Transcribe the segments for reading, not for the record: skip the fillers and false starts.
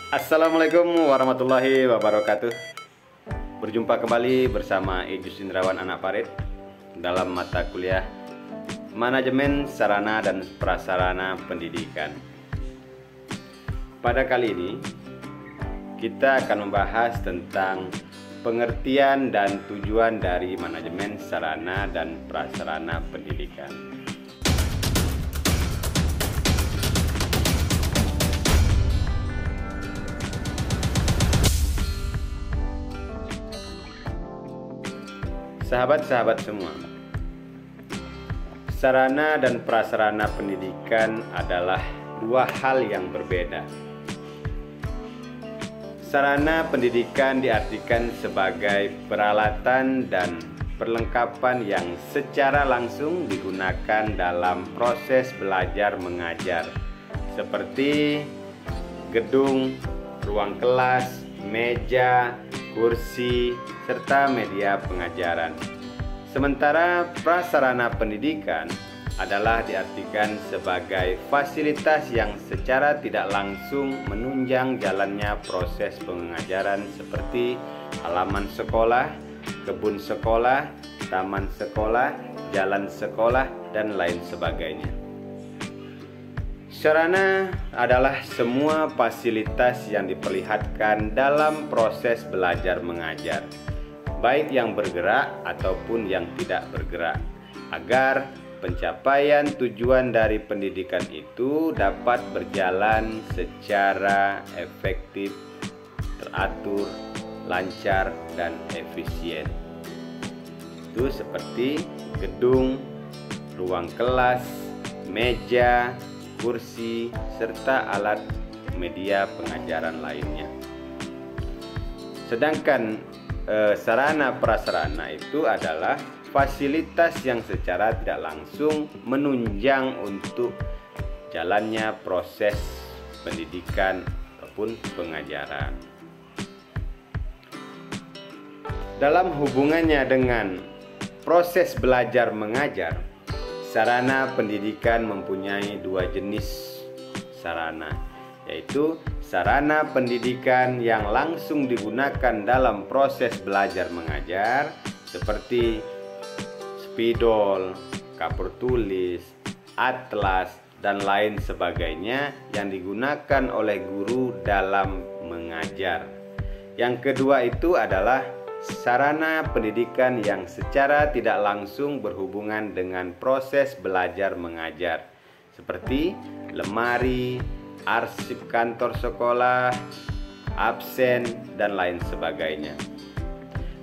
Assalamualaikum warahmatullahi wabarakatuh. Berjumpa kembali bersama Ijus Indrawan Anak Parit dalam mata kuliah Manajemen Sarana dan Prasarana Pendidikan. Pada kali ini kita akan membahas tentang pengertian dan tujuan dari manajemen sarana dan prasarana pendidikan. Sahabat-sahabat semua, sarana dan prasarana pendidikan adalah dua hal yang berbeda. Sarana pendidikan diartikan sebagai peralatan dan perlengkapan yang secara langsung digunakan dalam proses belajar mengajar, seperti gedung, ruang kelas, meja, kursi, serta media pengajaran. Sementara prasarana pendidikan adalah diartikan sebagai fasilitas yang secara tidak langsung menunjang jalannya proses pengajaran seperti halaman sekolah, kebun sekolah, taman sekolah, jalan sekolah, dan lain sebagainya. Sarana adalah semua fasilitas yang diperlihatkan dalam proses belajar mengajar, baik yang bergerak ataupun yang tidak bergerak, agar pencapaian tujuan dari pendidikan itu dapat berjalan secara efektif, teratur, lancar, dan efisien. Itu seperti gedung, ruang kelas, meja, kursi, serta alat media pengajaran lainnya. Sedangkan sarana prasarana itu adalah fasilitas yang secara tidak langsung menunjang untuk jalannya proses pendidikan ataupun pengajaran. Dalam hubungannya dengan proses belajar mengajar, sarana pendidikan mempunyai dua jenis sarana, yaitu sarana pendidikan yang langsung digunakan dalam proses belajar mengajar seperti spidol, kapur tulis, atlas, dan lain sebagainya yang digunakan oleh guru dalam mengajar. Yang kedua itu adalah sarana pendidikan yang secara tidak langsung berhubungan dengan proses belajar mengajar, seperti lemari, arsip kantor sekolah, absen, dan lain sebagainya.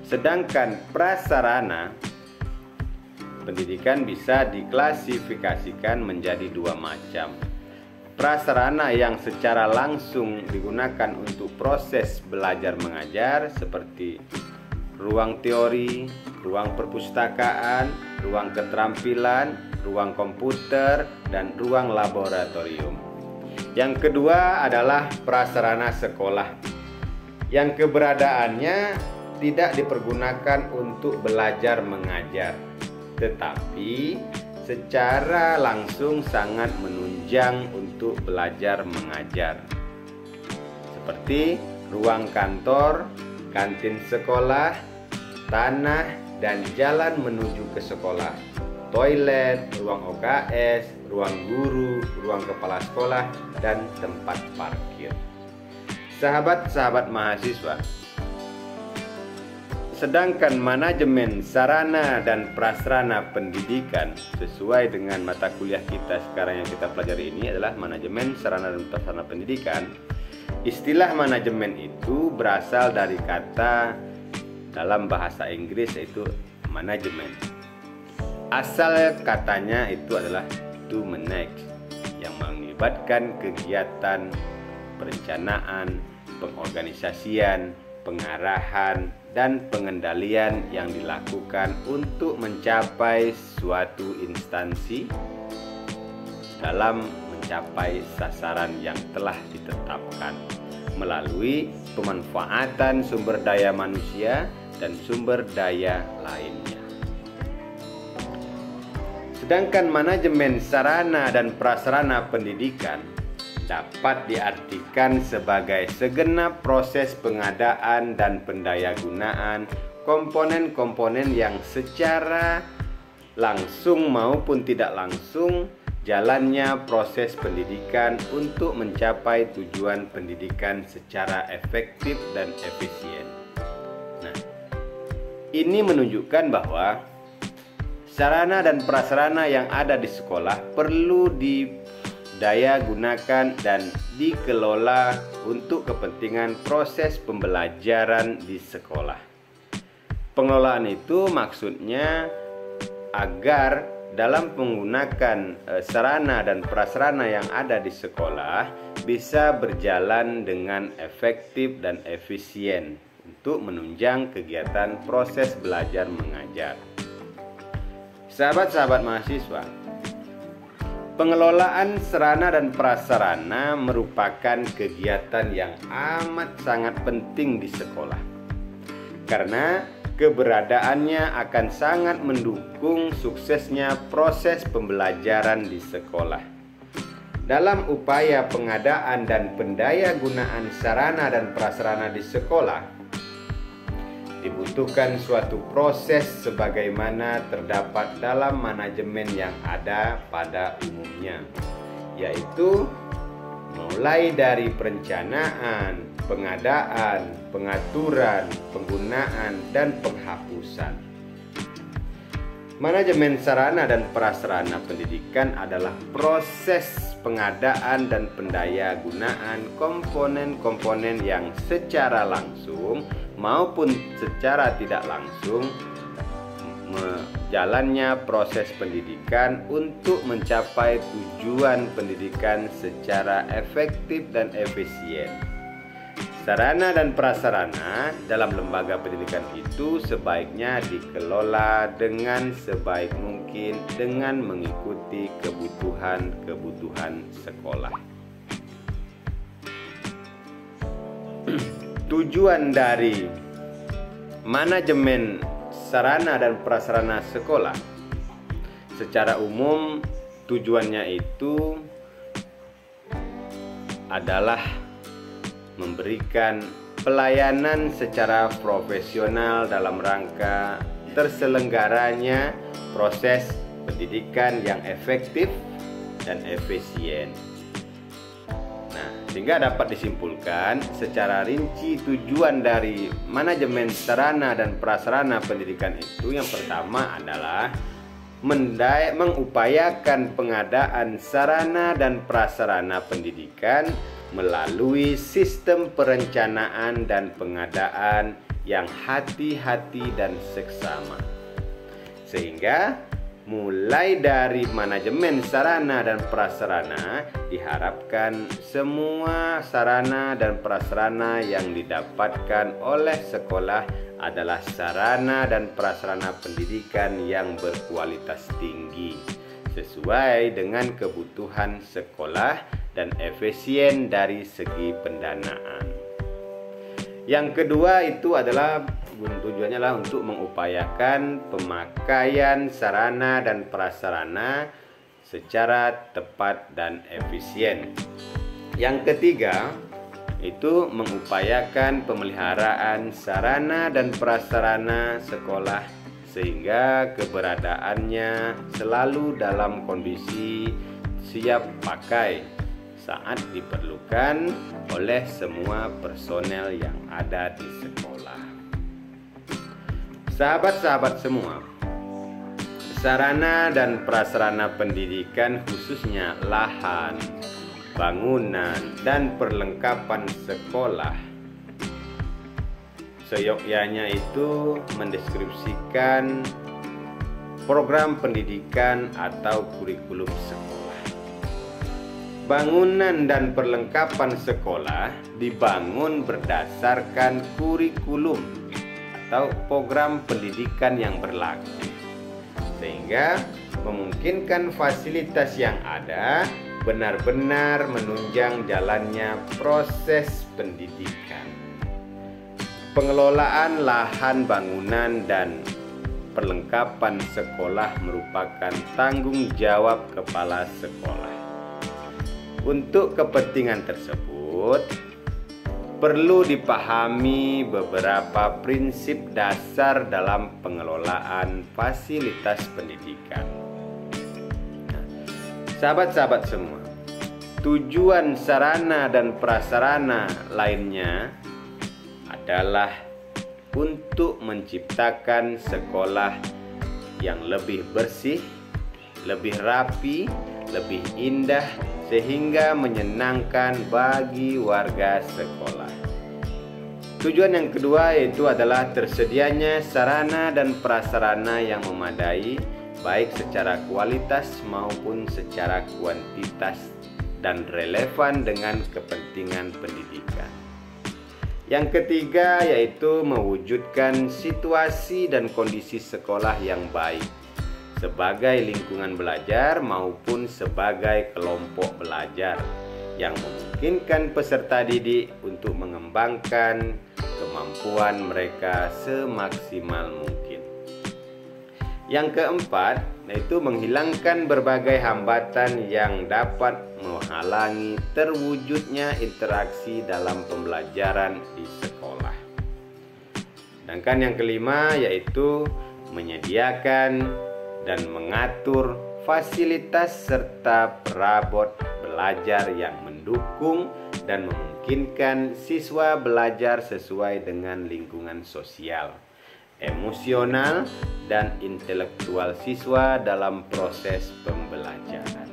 Sedangkan prasarana pendidikan bisa diklasifikasikan menjadi dua macam. Prasarana yang secara langsung digunakan untuk proses belajar mengajar seperti ruang teori, ruang perpustakaan, ruang keterampilan, ruang komputer, dan ruang laboratorium. Yang kedua adalah prasarana sekolah, yang keberadaannya tidak dipergunakan untuk belajar mengajar, tetapi secara langsung sangat menunjang untuk belajar mengajar, seperti ruang kantor, kantin sekolah, tanah dan jalan menuju ke sekolah, toilet, ruang OKS, ruang guru, ruang kepala sekolah, dan tempat parkir. Sahabat-sahabat mahasiswa, sedangkan manajemen sarana dan prasarana pendidikan sesuai dengan mata kuliah kita sekarang yang kita pelajari ini adalah manajemen sarana dan prasarana pendidikan. Istilah manajemen itu berasal dari kata dalam bahasa Inggris yaitu manajemen. Asal katanya itu adalah to manage, yang melibatkan kegiatan perencanaan, pengorganisasian, pengarahan, dan pengendalian yang dilakukan untuk mencapai suatu instansi dalam mencapai sasaran yang telah ditetapkan melalui pemanfaatan sumber daya manusia dan sumber daya lainnya. Sedangkan manajemen sarana dan prasarana pendidikan dapat diartikan sebagai segenap proses pengadaan dan pendayagunaan komponen-komponen yang secara langsung maupun tidak langsung jalannya proses pendidikan untuk mencapai tujuan pendidikan secara efektif dan efisien. Nah, ini menunjukkan bahwa sarana dan prasarana yang ada di sekolah perlu didaya gunakan dan dikelola untuk kepentingan proses pembelajaran di sekolah. Pengelolaan itu maksudnya agar dalam menggunakan sarana dan prasarana yang ada di sekolah bisa berjalan dengan efektif dan efisien untuk menunjang kegiatan proses belajar mengajar. Sahabat-sahabat mahasiswa, pengelolaan sarana dan prasarana merupakan kegiatan yang amat sangat penting di sekolah, karena keberadaannya akan sangat mendukung suksesnya proses pembelajaran di sekolah. Dalam upaya pengadaan dan pendayagunaan sarana dan prasarana di sekolah, dibutuhkan suatu proses sebagaimana terdapat dalam manajemen yang ada pada umumnya, yaitu mulai dari perencanaan, pengadaan, pengaturan, penggunaan, dan penghapusan. Manajemen sarana dan prasarana pendidikan adalah proses pengadaan dan pendayagunaan komponen-komponen yang secara langsung maupun secara tidak langsung jalannya proses pendidikan untuk mencapai tujuan pendidikan secara efektif dan efisien. Sarana dan prasarana dalam lembaga pendidikan itu sebaiknya dikelola dengan sebaik mungkin dengan mengikuti kebutuhan sekolah. Tujuan dari manajemen sarana dan prasarana sekolah secara umum, tujuannya itu adalah memberikan pelayanan secara profesional dalam rangka terselenggaranya proses pendidikan yang efektif dan efisien. Nah, sehingga dapat disimpulkan secara rinci tujuan dari manajemen sarana dan prasarana pendidikan itu yang pertama adalah mengupayakan pengadaan sarana dan prasarana pendidikan melalui sistem perencanaan dan pengadaan yang hati-hati dan seksama. Sehingga mulai dari manajemen sarana dan prasarana diharapkan semua sarana dan prasarana yang didapatkan oleh sekolah adalah sarana dan prasarana pendidikan yang berkualitas tinggi sesuai dengan kebutuhan sekolah dan efisien dari segi pendanaan. Yang kedua itu adalah tujuannya adalah untuk mengupayakan pemakaian sarana dan prasarana secara tepat dan efisien. Yang ketiga itu mengupayakan pemeliharaan sarana dan prasarana sekolah sehingga keberadaannya selalu dalam kondisi siap pakai saat diperlukan oleh semua personel yang ada di sekolah. Sahabat-sahabat semua, sarana dan prasarana pendidikan khususnya lahan, bangunan, dan perlengkapan sekolah seyogyanya itu mendeskripsikan program pendidikan atau kurikulum sekolah. Bangunan dan perlengkapan sekolah dibangun berdasarkan kurikulum atau program pendidikan yang berlaku, sehingga memungkinkan fasilitas yang ada benar-benar menunjang jalannya proses pendidikan. Pengelolaan lahan bangunan dan perlengkapan sekolah merupakan tanggung jawab kepala sekolah. Untuk kepentingan tersebut perlu dipahami beberapa prinsip dasar dalam pengelolaan fasilitas pendidikan. Sahabat-sahabat semua, tujuan sarana dan prasarana lainnya adalah untuk menciptakan sekolah yang lebih bersih, lebih rapi, lebih indah, sehingga menyenangkan bagi warga sekolah. Tujuan yang kedua yaitu adalah tersedianya sarana dan prasarana yang memadai, baik secara kualitas maupun secara kuantitas, dan relevan dengan kepentingan pendidikan. Yang ketiga yaitu mewujudkan situasi dan kondisi sekolah yang baik sebagai lingkungan belajar maupun sebagai kelompok belajar yang memungkinkan peserta didik untuk mengembangkan kemampuan mereka semaksimal mungkin. Yang keempat yaitu menghilangkan berbagai hambatan yang dapat menghalangi terwujudnya interaksi dalam pembelajaran di sekolah. Sedangkan yang kelima yaitu menyediakan dan mengatur fasilitas serta perabot belajar yang mendukung dan memungkinkan siswa belajar sesuai dengan lingkungan sosial, emosional, dan intelektual siswa dalam proses pembelajaran.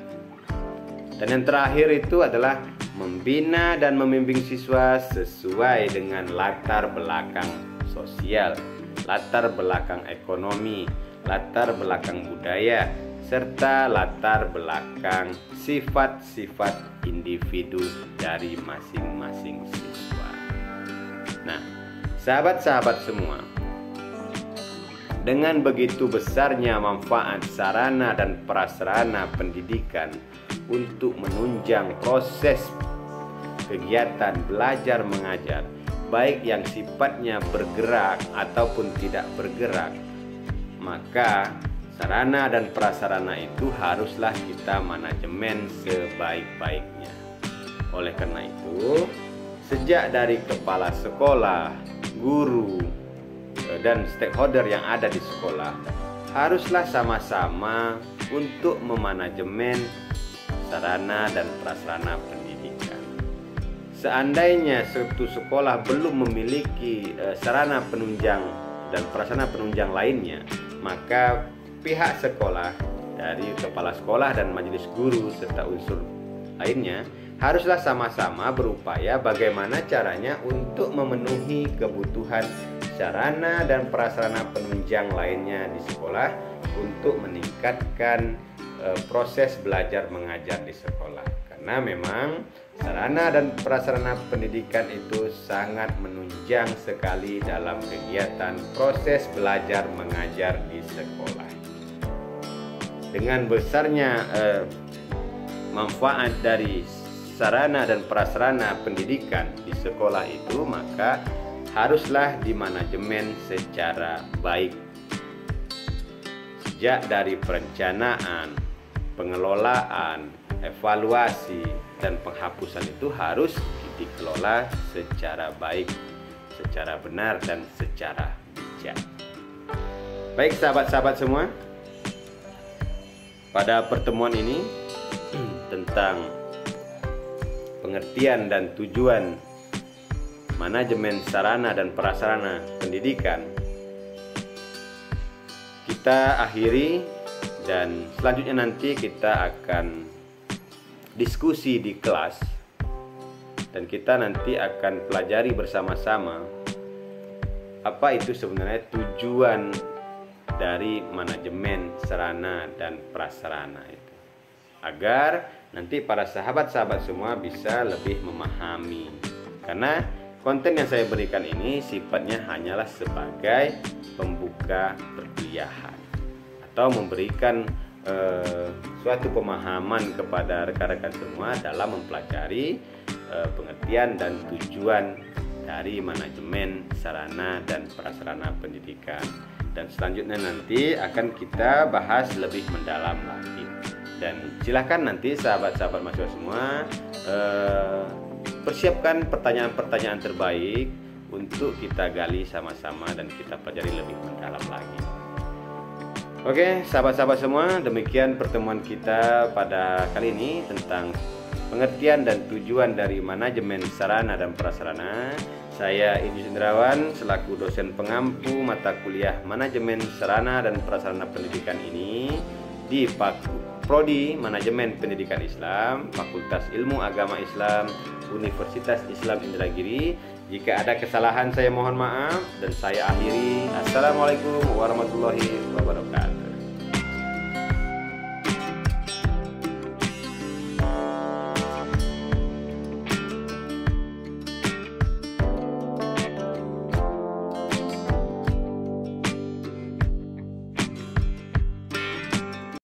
Dan yang terakhir itu adalah membina dan membimbing siswa sesuai dengan latar belakang sosial, latar belakang ekonomi, latar belakang budaya, serta latar belakang sifat-sifat individu dari masing-masing siswa. Nah, sahabat-sahabat semua, dengan begitu besarnya manfaat sarana dan prasarana pendidikan untuk menunjang proses kegiatan belajar mengajar, baik yang sifatnya bergerak ataupun tidak bergerak, maka sarana dan prasarana itu haruslah kita manajemen sebaik-baiknya. Oleh karena itu, sejak dari kepala sekolah, guru, dan stakeholder yang ada di sekolah haruslah sama-sama untuk memanajemen sarana dan prasarana pendidikan. Seandainya suatu sekolah belum memiliki sarana penunjang dan prasarana penunjang lainnya, maka pihak sekolah dari kepala sekolah dan majelis guru serta unsur lainnya haruslah sama-sama berupaya bagaimana caranya untuk memenuhi kebutuhan sarana dan prasarana penunjang lainnya di sekolah untuk meningkatkan proses belajar mengajar di sekolah. Karena memang sarana dan prasarana pendidikan itu sangat menunjang sekali dalam kegiatan proses belajar mengajar di sekolah. Dengan besarnya manfaat dari sarana dan prasarana pendidikan di sekolah itu, maka haruslah dimanajemen secara baik. Sejak dari perencanaan, pengelolaan, evaluasi, dan penghapusan itu harus dikelola secara baik, secara benar, dan secara bijak. Baik sahabat-sahabat semua, pada pertemuan ini tentang pengertian dan tujuan manajemen sarana dan prasarana pendidikan kita akhiri, dan selanjutnya nanti kita akan diskusi di kelas dan kita nanti akan pelajari bersama-sama apa itu sebenarnya tujuan dari manajemen sarana dan prasarana itu, agar nanti para sahabat-sahabat semua bisa lebih memahami. Karena konten yang saya berikan ini sifatnya hanyalah sebagai pembuka perkuliahan atau memberikan suatu pemahaman kepada rekan-rekan semua dalam mempelajari pengertian dan tujuan dari manajemen sarana dan prasarana pendidikan. Dan selanjutnya nanti akan kita bahas lebih mendalam lagi. Dan silahkan nanti sahabat-sahabat mahasiswa semua persiapkan pertanyaan-pertanyaan terbaik untuk kita gali sama-sama dan kita pelajari lebih mendalam lagi. Oke, sahabat-sahabat semua, demikian pertemuan kita pada kali ini tentang pengertian dan tujuan dari manajemen sarana dan prasarana. Saya Ijus Indrawan selaku dosen pengampu mata kuliah manajemen sarana dan prasarana pendidikan ini di Prodi Manajemen Pendidikan Islam, Fakultas Ilmu Agama Islam, Universitas Islam Indragiri. Jika ada kesalahan saya mohon maaf dan saya akhiri. Assalamualaikum warahmatullahi wabarakatuh.